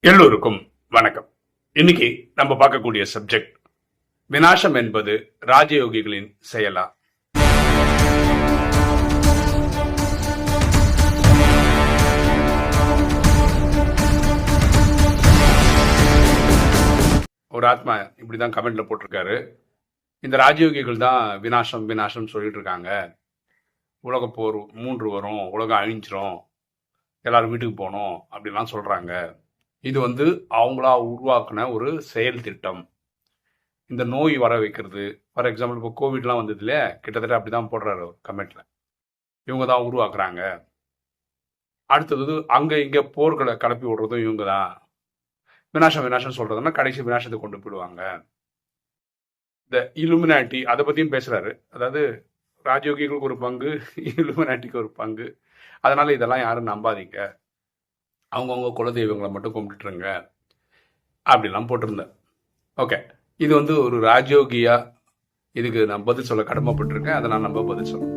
எல்லோருக்கும் வணக்கம். இன்னைக்கு நம்ம பார்க்கக்கூடிய சப்ஜெக்ட், விநாசம் என்பது ராஜயோகிகளின் செயலா? ஒரு ஆத்மா இப்படிதான் கமெண்ட்ல போட்டிருக்காரு, இந்த ராஜயோகிகள் தான் விநாசம் விநாசம் சொல்லிட்டு இருக்காங்க. உலக போர் 3 வரும், உலகம் அழிஞ்சிரும், எல்லாரும் வீட்டுக்கு போகணும் அப்படின்லாம் சொல்றாங்க. இது அவங்களா உருவாக்குன ஒரு செயல் திட்டம். இந்த நோய் வர வைக்கிறது, ஃபார் எக்ஸாம்பிள் இப்போ கோவிட்லாம் வந்தது இல்லையா, கிட்டத்தட்ட அப்படிதான் போடுறாரு கமெண்ட்ல. இவங்க தான் உருவாக்குறாங்க. அடுத்தது அங்க இங்க போர்களை கிளப்பி விடுறதும் இவங்க தான். விநாசம் விநாசம் சொல்றதுன்னா கடைசி விநாசத்தை கொண்டு போயிடுவாங்க. இந்த இலுமினாட்டி அதை பத்தியும் பேசுறாரு. அதாவது ராஜயோகிகளுக்கு ஒரு பங்கு, இலுமினாட்டிக்கு ஒரு பங்கு. அதனால இதெல்லாம் யாரும் நம்பாதீங்க, அவங்கவுங்க குலதெய்வங்களை மட்டும் கும்பிட்டுருங்க அப்படிலாம் போட்டிருந்தேன். ஓகே, இது ஒரு ராஜயோகியா, இதுக்கு நான் பதில் சொல்ல கடமைப்பட்டிருக்கேன். அதை நான் நம்ம பதில் சொல்றேன்.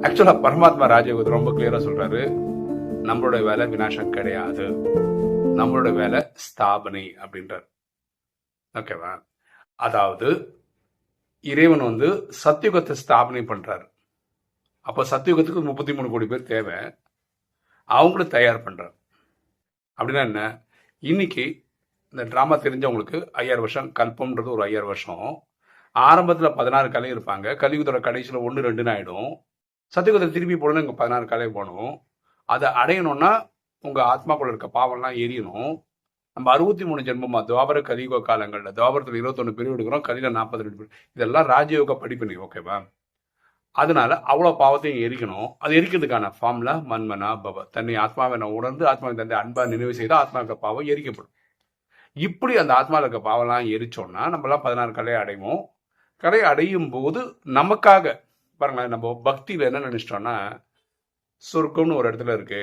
ஆக்சுவலா பரமாத்மா ராஜயோகத்தை ரொம்ப கிளியரா சொல்றாரு, நம்மளோட வேலை விநாசம் கிடையாது, நம்மளோட வேலை ஸ்தாபனை அப்படின்றார். ஓகேவா? அதாவது இறைவன் சத்தியுகத்தை ஸ்தாபனை பண்றாரு. அப்ப சத்தியுகத்துக்கு 33 கோடி பேர் தேவை, அவங்கள தயார் பண்றாரு. அப்படின்னா என்ன? இன்னைக்கு இந்த டிராமா தெரிஞ்சவங்களுக்கு 5000 வருஷம், கல்பம்ன்றது ஒரு 5000 வருஷம். ஆரம்பத்தில் 16 கலை இருப்பாங்க, கலியுகத்தோட கடைசியில் 1 2 ஆயிடும். சத்தியுகத்தை திருப்பி போடணும், இங்கே 16 கலை போகணும். அதை அடையணும்னா உங்க ஆத்மாக்குள்ள இருக்க பாவம்லாம் எரியணும். நம்ம 63 ஜென்மமா துவாபர கலியுக காலங்களில், துவாபரத்தில் 21 பிரிவு எடுக்கிறோம், கலியில 42 பிரிவு. இதெல்லாம் ராஜயோக படிப்பினை. ஓகேவா? அதனால அவ்வளோ பாவத்தையும் எரிக்கணும். அது எரிக்கிறதுக்கான ஃபார்ம்ல மன்மனா பவ, தன்னை ஆத்மாவை உணர்ந்து ஆத்மாவை தந்தை அன்பா நினைவு செய்தால் ஆத்மாவுக்கு பாவம் எரிக்கப்படும். இப்படி அந்த ஆத்மாவில் இருக்க பாவம்லாம் எரிச்சோம்னா நம்மளாம் 16 கலையை அடைவோம். கலையை அடையும் போது நமக்காக பாருங்களேன், நம்ம பக்தியில் என்ன நினைச்சிட்டோம்னா, சொர்க்கம்னு ஒரு இடத்துல இருக்கு,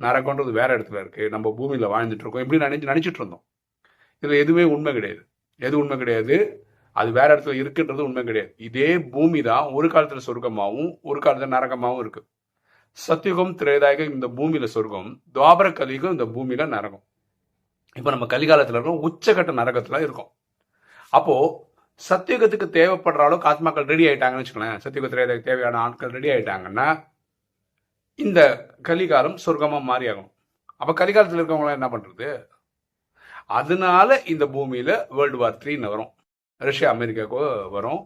நரகம்ன்றது வேற இடத்துல இருக்கு, நம்ம பூமியில வாழ்ந்துட்டு இருக்கோம், இப்படி நினைச்சிட்டு இருந்தோம். இதுல எதுவுமே உண்மை கிடையாது. எது உண்மை கிடையாது? அது வேற இடத்துல இருக்குன்றது உண்மை கிடையாது. இதே பூமி தான் ஒரு காலத்துல சொர்க்கமாகவும் ஒரு காலத்துல நரகமாகவும் இருக்கு. சத்தியுகம் திரேதாயுகம் இந்த பூமியில சொர்க்கம், துவாபர கலியுகம் இந்த பூமியில நரகம். இப்ப நம்ம கலிகாலத்துல இருக்கோம், உச்சகட்ட நரகத்துல இருக்கோம். அப்போ சத்தியுகத்துக்கு தேவைப்படுற அளவுக்கு ஆத்மாக்கள் ரெடி ஆயிட்டாங்கன்னு வச்சுக்கோங்களேன், சத்தியுக திரேதாயுக்கு தேவையான ஆட்கள் ரெடி ஆயிட்டாங்கன்னா இந்த கலிகாலம் சொர்க்கமா மாறி ஆகணும். அப்ப கலிகாலத்துல இருக்கவங்களாம் என்ன பண்றது? அதனால இந்த பூமியில வேர்ல்டு வார் 3 வரும், ரஷ்யா அமெரிக்காவுக்கு வரும்.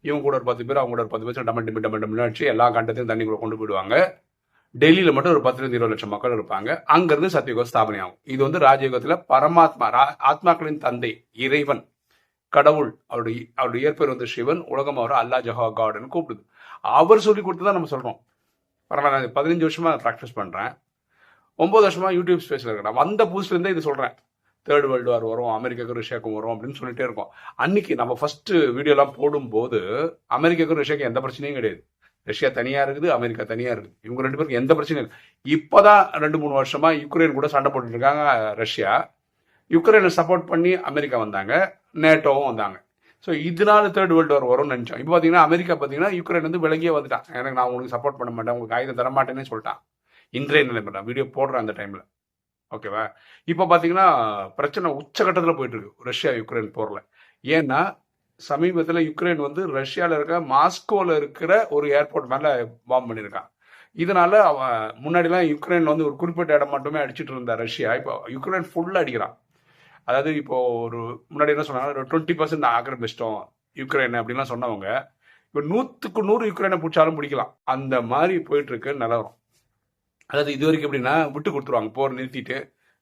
இவங்க கூட ஒரு 10 பேர், அவங்க கூட ஒரு 10 பேர் டமன் அடிச்சு எல்லா கண்டத்தையும் தண்ணிக்குள்ள கொண்டு போயிடுவாங்க. டெல்லியில மட்டும் ஒரு 10-20 லட்சம் மக்கள் இருப்பாங்க. அங்கிருந்து சத்தியுகம் ஸ்தாபனை ஆகும். இது ராஜயோகத்துல பரமாத்மா, ஆத்மாக்களின் தந்தை, இறைவன், கடவுள், அவருடைய இயற்பெயர் சிவன், உலகம் அவர் அல்லா ஜஹா காட்னு கூப்பிடுது. அவர் சொல்லி கொடுத்துதான் நம்ம சொல்றோம். பரவாயில்ல, நான் 15 வருஷமா ப்ராக்டிஸ் பண்றேன், 9 வருஷமா யூடியூப் ஸ்பேஸ்ல இருக்கேன். வந்த புதுசுல இருந்தே இது சொல்றேன். 3rd வேர்ல்டு வார் வரும், அமெரிக்காவுக்கும் ரஷ்யாவுக்கும் வரும் அப்படின்னு சொல்லிட்டே இருக்கோம். அன்னைக்கு நம்ம ஃபர்ஸ்ட் வீடியோலாம் போடும்போது அமெரிக்காவுக்கும் ரஷ்யாவுக்கும் எந்த பிரச்சனையும் கிடையாது. ரஷ்யா தனியா இருக்குது, அமெரிக்கா தனியா இருக்குது, இவங்க 2 பேருக்கு எந்த பிரச்சனையும் இல்லை. இப்பதான் 2-3 வருஷமா யுக்ரைன் கூட சண்டை போட்டுட்டு இருக்காங்க ரஷ்யா. யுக்ரைனை சப்போர்ட் பண்ணி அமெரிக்கா வந்தாங்க, நேட்டோவும் வந்தாங்க. ஸோ இதனால 3rd வேர்ல்டு வார் வரும்னு நினைச்சோம். இப்போ பார்த்தீங்கன்னா அமெரிக்கா பார்த்தீங்கன்னா யுக்ரைன் விலகியே வந்துட்டான். எனக்கு நான் உங்களுக்கு சப்போர்ட் பண்ண மாட்டேன், உங்களுக்கு ஆயுதம் தர மாட்டேன்னு சொல்லிட்டான். இன்றைய நிலைமை வீடியோ போடுறேன் அந்த டைம்ல. ஓகேவா? இப்போ பார்த்தீங்கன்னா பிரச்சனை உச்சகட்டத்தில் போயிட்டு இருக்கு ரஷ்யா யுக்ரைன் போர்ல. ஏன்னா சமீபத்தில் யுக்ரைன் ரஷ்யாவில் இருக்க மாஸ்கோவில் இருக்கிற ஒரு ஏர்போர்ட் மேலே பாம்பு பண்ணியிருக்கான். இதனால முன்னாடிலாம் யுக்ரைன் ஒரு குறிப்பிட்ட இடம் மட்டுமே அடிச்சுட்டு இருந்தா ரஷ்யா, இப்போ யுக்ரைன் ஃபுல்லாக அடிக்கிறான். அதாவது இப்போ ஒரு முன்னாடி என்ன சொன்னாங்க, 20% ஆக்கிரமிச்சிட்டோம் யுக்ரைன் அப்படின்லாம் சொன்னவங்க இப்போ 100க்கு 100 யுக்ரைனை பிடிச்சாலும் பிடிக்கலாம், அந்த மாதிரி போயிட்டு இருக்கு நிலவரம். அதாவது இது வரைக்கும் எப்படின்னா விட்டு கொடுத்துருவாங்க, போர் நிறுத்திட்டு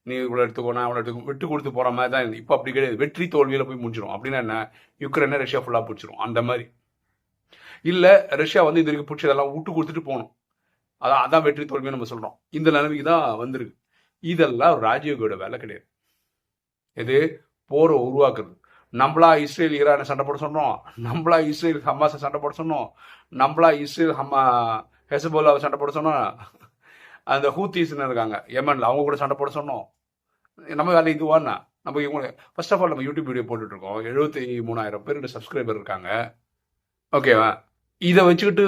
நீ இவ்வளோ எடுத்துக்கோனா அவ்வளோ எடுத்துக்கோ, விட்டு கொடுத்து போகிற மாதிரி தான். இப்போ அப்படி கிடையாது, வெற்றி தோல்வியில் போய் முடிச்சிடும். அப்படின்னா என்ன, யுக்ரைனை ரஷ்யா ஃபுல்லாக பிடிச்சிரும் அந்த மாதிரி. இல்லை ரஷ்யா இது வரைக்கும் பிடிச்சதெல்லாம் விட்டு கொடுத்துட்டு போகணும், அதான் வெற்றி தோல்வியை நம்ம சொல்கிறோம். இந்த நிலைமைக்கு தான் வந்திருக்கு. இதெல்லாம் ராஜயோகியோட வேலை கிடையாது. எது? போரை உருவாக்குறது. நம்மளா இஸ்ரேல் ஈரானை சண்டை போட சொன்னோம், நம்மளா இஸ்ரேல் ஹமாஸை சண்டை போட சொன்னோம், நம்மளா இஸ்ரேல் ஹெசபோலாவை சண்டை போட சொன்னோம், அந்த ஹூத்தீஸ்ன்னு இருக்காங்க யமன்ல, அவங்க கூட சண்டை போட சொன்னோம். நம்ம வேலை இதுவான்னா நம்ம இவங்க ஃபர்ஸ்ட் ஆஃப் ஆல் நம்ம யூடியூப் வீடியோ போட்டுட்டு இருக்கோம், 73,000 பேர் சப்ஸ்கிரைபர் இருக்காங்க. ஓகேவா? இதை வச்சுக்கிட்டு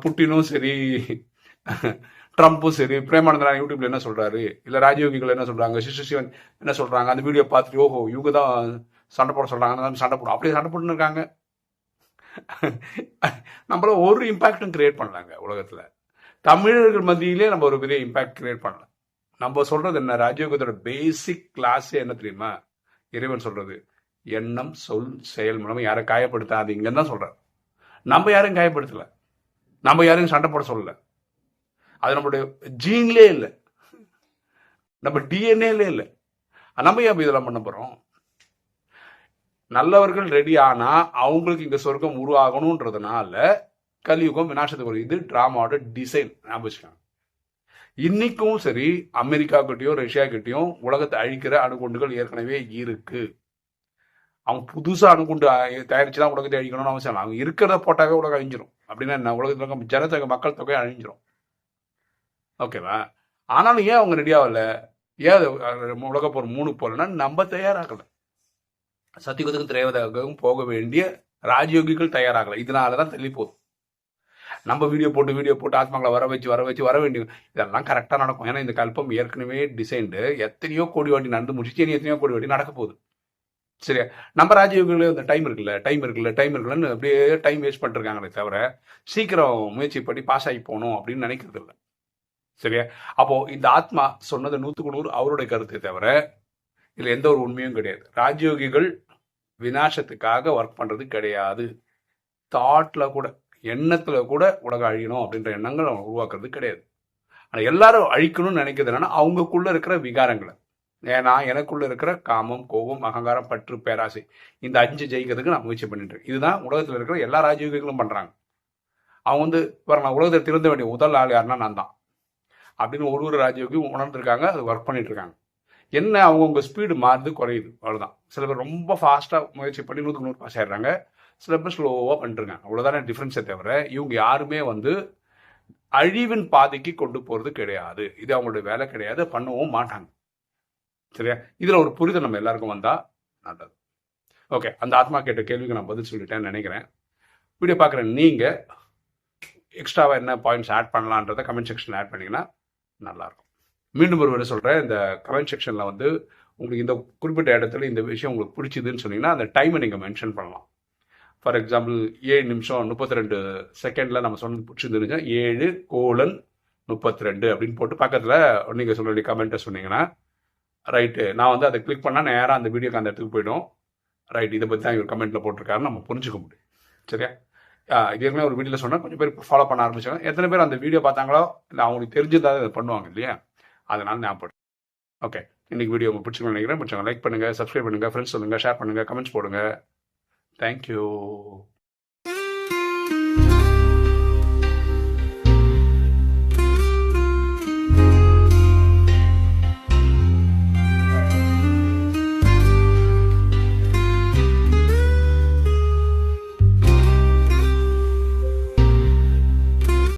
புட்டினும் சரி ட்ரம்ப்பும் சரி, பிரேமானந்தன் யூடியூப்ல என்ன சொல்றாரு, இல்ல ராஜயோகிகள் என்ன சொல்றாங்க, சிவன் என்ன சொல்றாங்க, அந்த வீடியோ பார்த்துட்டு ஓஹோ இவங்க தான் சண்டை போட சொல்றாங்க, சண்டை போடும், அப்படியே சண்டை போட்டுன்னு இருக்காங்க. நம்மள ஒரு இம்பாக்டும் கிரியேட் பண்ணலாங்க உலகத்துல. தமிழர்கள் மத்தியிலே நம்ம ஒரு பெரிய இம்பாக்ட் கிரியேட் பண்ணலாம். நம்ம சொல்றது என்ன, ராஜயோகத்தோட பேசிக் கிளாஸ் என்ன தெரியுமா? இறைவன் சொல்றது எண்ணம் சொல் செயல் மூலமா யாரை காயப்படுத்தாதீங்கன்னு தான் சொல்றாரு. நம்ம யாரையும் காயப்படுத்தல, நம்ம யாரையும் சண்டை போட சொல்லல, அது நம்மளுடைய ஜீன்லே இல்லை, நம்ம டிஎன்ஏல இல்லை. நம்ம ஏன் இதெல்லாம் பண்ண போறோம்? நல்லவர்கள் ரெடி ஆனா அவங்களுக்கு இங்க சொர்க்கம் உருவாகணும்ன்றதுனால கலியுகம் விநாசத்துக்கு வரும். இது டிராமாவோட டிசைன் ஞாபகம். இன்னைக்கும் சரி, அமெரிக்கா கிட்டயும் ரஷ்யா கிட்டயும் உலகத்தை அழிக்கிற அணுகுண்டுகள் ஏற்கனவே இருக்கு. அவங்க புதுசா அணுகுண்டு தயாரிச்சுதான் உலகத்தை அழிக்கணும்னு அவசியம் இல்லை. அவங்க இருக்கிறத போட்டாவே உலகம் அழிஞ்சிரும். அப்படின்னா என்ன, உலகத்துல ஜனத்தொகை மக்கள் தொகை அழிஞ்சிரும். ஓகேவா? ஆனாலும் ஏன் அவங்க ரெடி ஆகல, ஏன் உலக போர் 3 போலன்னா நம்ம தயாராகல. சத்தியுகத்துக்கும் திரேவதற்கும் போக வேண்டிய ராஜயோகிகள் தயாராகல. இதனாலதான் தள்ளி போகுது. நம்ம வீடியோ போட்டு ஆத்மாக்களை வர வேண்டிய இதெல்லாம் கரெக்டா நடக்கும். ஏன்னா இந்த கல்பம் ஏற்கனவே டிசைன்டு எத்தனையோ கோடி வாட்டி நடந்து முடிச்சு, இனி எத்தனையோ கோடி வாட்டி நடக்க போகுது. சரியா? நம்ம ராஜயோகிகளே அந்த டைம் இருக்குல்லன்னு அப்படியே டைம் வேஸ்ட் பண்ணிட்டு இருக்காங்களே தவிர சீக்கிரம் முயற்சி பண்ணி பாஸ் ஆகி போகணும் அப்படின்னு நினைக்கிறது இல்லை. சரியா? அப்போ இந்த ஆத்மா சொன்னது 100க்கு 100 அவருடைய கருத்தை தவிர இதுல எந்த ஒரு உண்மையும் கிடையாது. ராஜயோகிகள் விநாசத்துக்காக ஒர்க் பண்றது கிடையாது. தாட்ல கூட, எண்ணத்துல கூட உலகம் அழியணும் அப்படின்ற எண்ணங்கள் அவங்க உருவாக்குறது கிடையாது. ஆனா எல்லாரும் அழிக்கணும்னு நினைக்கிறது என்னன்னா அவங்களுக்குள்ள இருக்கிற விகாரங்களை. ஏன்னா எனக்குள்ள இருக்கிற காமம், கோபம், அகங்காரம், பற்று, பேராசை, இந்த 5 ஜெயிக்கிறதுக்கு நான் முயற்சி பண்ணிட்டு இருக்கேன். இதுதான் உலகத்துல இருக்கிற எல்லா ராஜயோகிகளும் பண்றாங்க. அவங்க நான் உலகத்தை திருந்த வேண்டிய முதல் ஆள் யாருன்னா நான் தான் அப்படின்னு ஒரு ராஜயோகியும் உணர்ந்துருக்காங்க. அது ஒர்க் பண்ணிட்டு இருக்காங்க. என்ன, அவங்கவுங்க ஸ்பீடு மாறுது குறையுது, அவ்வளவுதான். சில பேர் ரொம்ப ஃபாஸ்டா முயற்சி பண்ணி 100க்கு 100 பாஸ் ஆயிடுறாங்க, சில பேர் ஸ்லோவா பண்ணிருக்காங்க. அவ்வளவுதானே டிஃபரன்ஸே தவிர இவங்க யாருமே அழிவின் பாதைக்கு கொண்டு போறது கிடையாது. இது அவங்களுடைய வேலை கிடையாது, பண்ணவும் மாட்டாங்க. சரியா? இதுல ஒரு புரிதல் நம்ம எல்லாருக்கும் வந்தா நல்லது. ஓகே, அந்த ஆத்மா கேட்ட கேள்விக்கு நான் பதில் சொல்லிட்டேன்னு நினைக்கிறேன். வீடியோ பார்க்குற நீங்க எக்ஸ்ட்ராவா என்ன பாயிண்ட்ஸ் ஆட் பண்ணலான்றதை கமெண்ட் செக்ஷன்ல ஆட் பண்ணீங்கன்னா நல்லா இருக்கும். மீண்டும் ஒரு சொல்றேன், இந்த கமெண்ட் செக்ஷன்ல உங்களுக்கு இந்த குறிப்பிட்ட இடத்துல இந்த விஷயம் உங்களுக்கு பிடிச்சதுன்னு சொன்னீங்கன்னா அந்த டைமை நீங்க மென்ஷன் பண்ணலாம். ஃபார் எக்ஸாம்பிள் 7 நிமிஷம் 32 நம்ம சொன்னது பிடிச்சிருந்துருந்துச்சா 7:32 அப்படின்னு போட்டு பக்கத்துல நீங்க சொல்ல வேண்டிய கமெண்ட்டை சொன்னீங்கன்னா ரைட்டு, நான் அதை கிளிக் பண்ணா நேராக அந்த வீடியோக்கு அந்த இடத்துக்கு போயிடும். ரைட், இதை பற்றி தான் இவர் கமெண்ட்ல போட்டிருக்காருன்னு நம்ம புரிஞ்சுக்க முடியும். சரியா? இது ஏற்கனவே ஒரு வீடியோவில் சொன்னால் கொஞ்சம் பேர் ஃபாலோ பண்ண ஆரம்பிச்சாங்க. எத்தனை பேர் அந்த வீடியோ பார்த்தாங்களோ இல்லை அவங்களுக்கு தெரிஞ்சதாக இதை பண்ணுவாங்க இல்லையா? அதனால ஞாபகம். ஓகே, இன்னைக்கு வீடியோ உங்களுக்கு பிடிச்சிருக்கணும்னு நினைக்கிறேன். பிடிச்சவங்க லைக் பண்ணுங்க, சப்ஸ்கிரைப் பண்ணுங்க, ஃப்ரெண்ட்ஸ் சொல்லுங்க, ஷேர் பண்ணுங்க, கமெண்ட்ஸ் போடுங்க. தேங்க்யூ.